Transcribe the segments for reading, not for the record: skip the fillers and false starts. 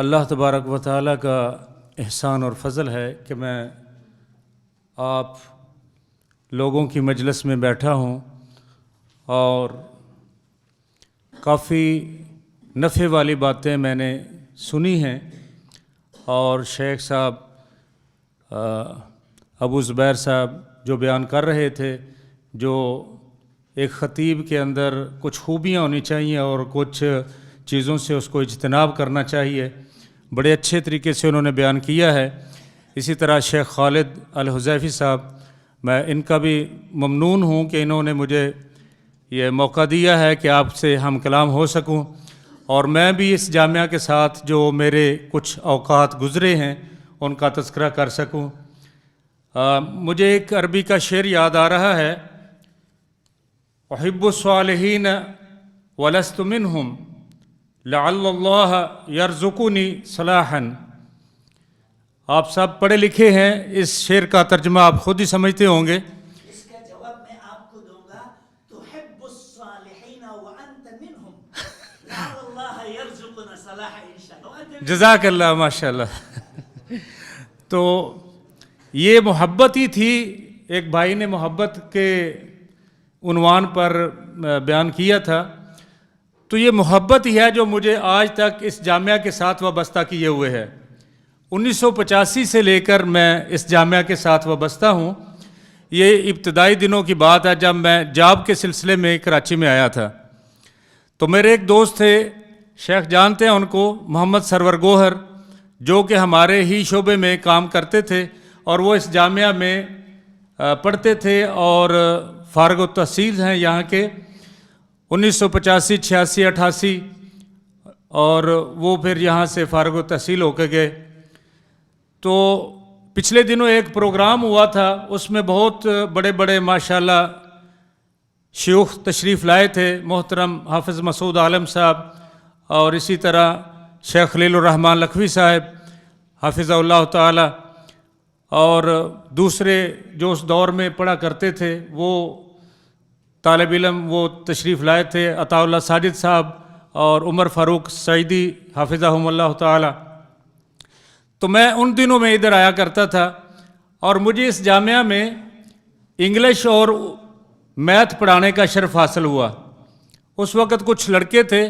اللہ تبارک و تعالیٰ کا احسان اور فضل ہے کہ میں آپ لوگوں کی مجلس میں بیٹھا ہوں اور کافی نفع والی باتیں میں نے سنی ہیں، اور شیخ صاحب ابو زبیر صاحب جو بیان کر رہے تھے، جو ایک خطیب کے اندر کچھ خوبیاں ہونی چاہیے اور کچھ چیزوں سے اس کو اجتناب کرنا چاہیے، بڑے اچھے طریقے سے انہوں نے بیان کیا ہے۔ اسی طرح شیخ خالد الحذیفی صاحب، میں ان کا بھی ممنون ہوں کہ انہوں نے مجھے یہ موقع دیا ہے کہ آپ سے ہم کلام ہو سکوں، اور میں بھی اس جامعہ کے ساتھ جو میرے کچھ اوقات گزرے ہیں ان کا تذکرہ کر سکوں۔ مجھے ایک عربی کا شعر یاد آ رہا ہے، احب الصالحین ولست منہم لعل اللہ یرزقنی صلاحا۔ آپ سب پڑھے لکھے ہیں، اس شعر کا ترجمہ آپ خود ہی سمجھتے ہوں گے۔ اس کا جواب میں آپ کو دوں گا، تحب الصالحین وانت منہم لعل اللہ یرزقنا صلاحا انشاءاللہ۔ جزاک اللہ، ماشاء اللہ۔ تو یہ محبت ہی تھی، ایک بھائی نے محبت کے عنوان پر بیان کیا تھا، تو یہ محبت ہی ہے جو مجھے آج تک اس جامعہ کے ساتھ وابستہ کیے ہوئے ہے۔ 1985 سے لے کر میں اس جامعہ کے ساتھ وابستہ ہوں۔ یہ ابتدائی دنوں کی بات ہے جب میں جاب کے سلسلے میں کراچی میں آیا تھا، تو میرے ایک دوست تھے، شیخ جانتے ہیں ان کو، محمد سرور گوہر، جو کہ ہمارے ہی شعبے میں کام کرتے تھے اور وہ اس جامعہ میں پڑھتے تھے اور فارغ التحصیل ہیں یہاں کے، 1985، 86، 88، اور وہ پھر یہاں سے فارغ التحصیل ہو کے گئے۔ تو پچھلے دنوں ایک پروگرام ہوا تھا، اس میں بہت بڑے بڑے ماشاءاللہ شیوخ تشریف لائے تھے، محترم حافظ مسعود عالم صاحب، اور اسی طرح شیخ خلیل الرحمن لکھوی صاحب حافظہ اللہ تعالی، اور دوسرے جو اس دور میں پڑھا کرتے تھے وہ طالب علم وہ تشریف لائے تھے، عطا اللہ ساجد صاحب اور عمر فاروق سعیدی حافظہم اللہ تعالی۔ تو میں ان دنوں میں ادھر آیا کرتا تھا، اور مجھے اس جامعہ میں انگلش اور میتھ پڑھانے کا شرف حاصل ہوا۔ اس وقت کچھ لڑکے تھے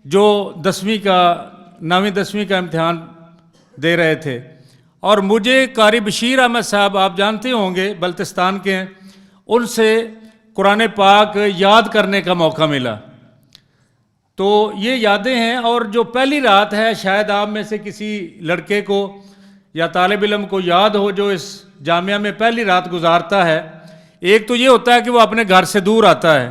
جو 10ویں کا 9ویں 10ویں کا امتحان دے رہے تھے، اور مجھے قاری بشیر احمد صاحب، آپ جانتے ہوں گے، بلتستان کے ہیں، ان سے قرآن پاک یاد کرنے کا موقع ملا۔ تو یہ یادیں ہیں، اور جو پہلی رات ہے شاید آپ میں سے کسی لڑکے کو یا طالب علم کو یاد ہو جو اس جامعہ میں پہلی رات گزارتا ہے۔ ایک تو یہ ہوتا ہے کہ وہ اپنے گھر سے دور آتا ہے،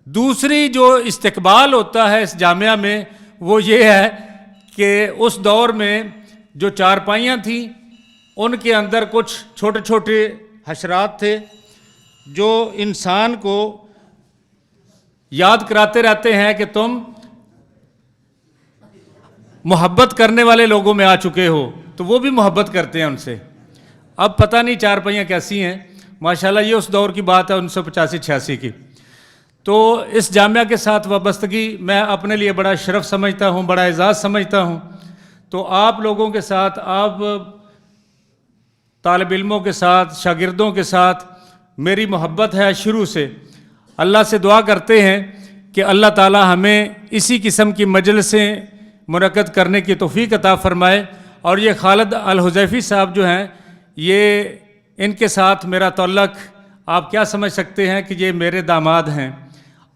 دوسری جو استقبال ہوتا ہے اس جامعہ میں وہ یہ ہے کہ اس دور میں جو چارپائیاں تھیں ان کے اندر کچھ چھوٹے چھوٹے حشرات تھے جو انسان کو یاد کراتے رہتے ہیں کہ تم محبت کرنے والے لوگوں میں آ چکے ہو، تو وہ بھی محبت کرتے ہیں ان سے۔ اب پتہ نہیں چارپائیاں کیسی ہیں، ماشاءاللہ یہ اس دور کی بات ہے 1985-86 کی۔ تو اس جامعہ کے ساتھ وابستگی میں اپنے لیے بڑا شرف سمجھتا ہوں، بڑا اعزاز سمجھتا ہوں۔ تو آپ لوگوں کے ساتھ، آپ طالب علموں کے ساتھ، شاگردوں کے ساتھ میری محبت ہے شروع سے۔ اللہ سے دعا کرتے ہیں کہ اللہ تعالی ہمیں اسی قسم کی مجلسیں منعقد کرنے کی توفیق عطا فرمائے۔ اور یہ خالد الحذیفی صاحب جو ہیں، یہ ان کے ساتھ میرا تعلق آپ کیا سمجھ سکتے ہیں کہ یہ میرے داماد ہیں،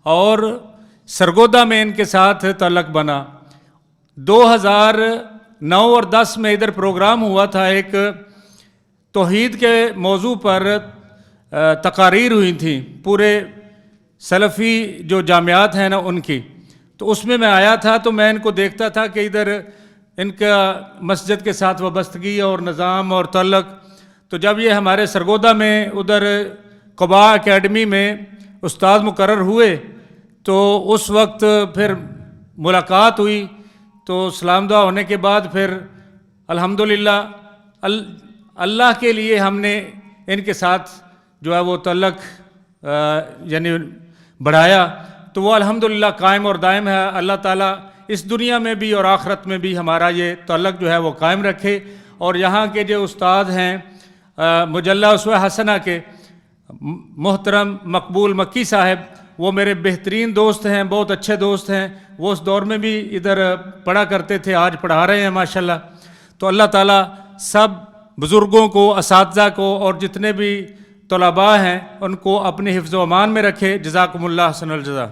اور سرگودا میں ان کے ساتھ تعلق بنا۔ 2009 اور 10 میں ادھر پروگرام ہوا تھا، ایک توحید کے موضوع پر تقاریر ہوئی تھیں پورے سلفی جو جامعات ہیں نا ان کی، تو اس میں آیا تھا، تو میں ان کو دیکھتا تھا کہ ادھر ان کا مسجد کے ساتھ وابستگی اور نظام اور تعلق۔ تو جب یہ ہمارے سرگودا میں ادھر قباء اکیڈمی میں استاد مقرر ہوئے تو اس وقت پھر ملاقات ہوئی، تو سلام دعا ہونے کے بعد پھر الحمدللہ اللہ کے لیے ہم نے ان کے ساتھ جو ہے وہ تعلق یعنی بڑھایا، تو وہ الحمدللہ قائم اور دائم ہے۔ اللہ تعالیٰ اس دنیا میں بھی اور آخرت میں بھی ہمارا یہ تعلق جو ہے وہ قائم رکھے، اور یہاں کے جو استاد ہیں مجلہ اسوہ حسنہ کے محترم مقبول مکی صاحب، وہ میرے بہترین دوست ہیں، بہت اچھے دوست ہیں، وہ اس دور میں بھی ادھر پڑھا کرتے تھے، آج پڑھا رہے ہیں ماشاءاللہ۔ تو اللہ تعالیٰ سب بزرگوں کو، اساتذہ کو، اور جتنے بھی طلباء ہیں ان کو اپنے حفظ و امان میں رکھے۔ جزاکم اللہ حسن الجزا۔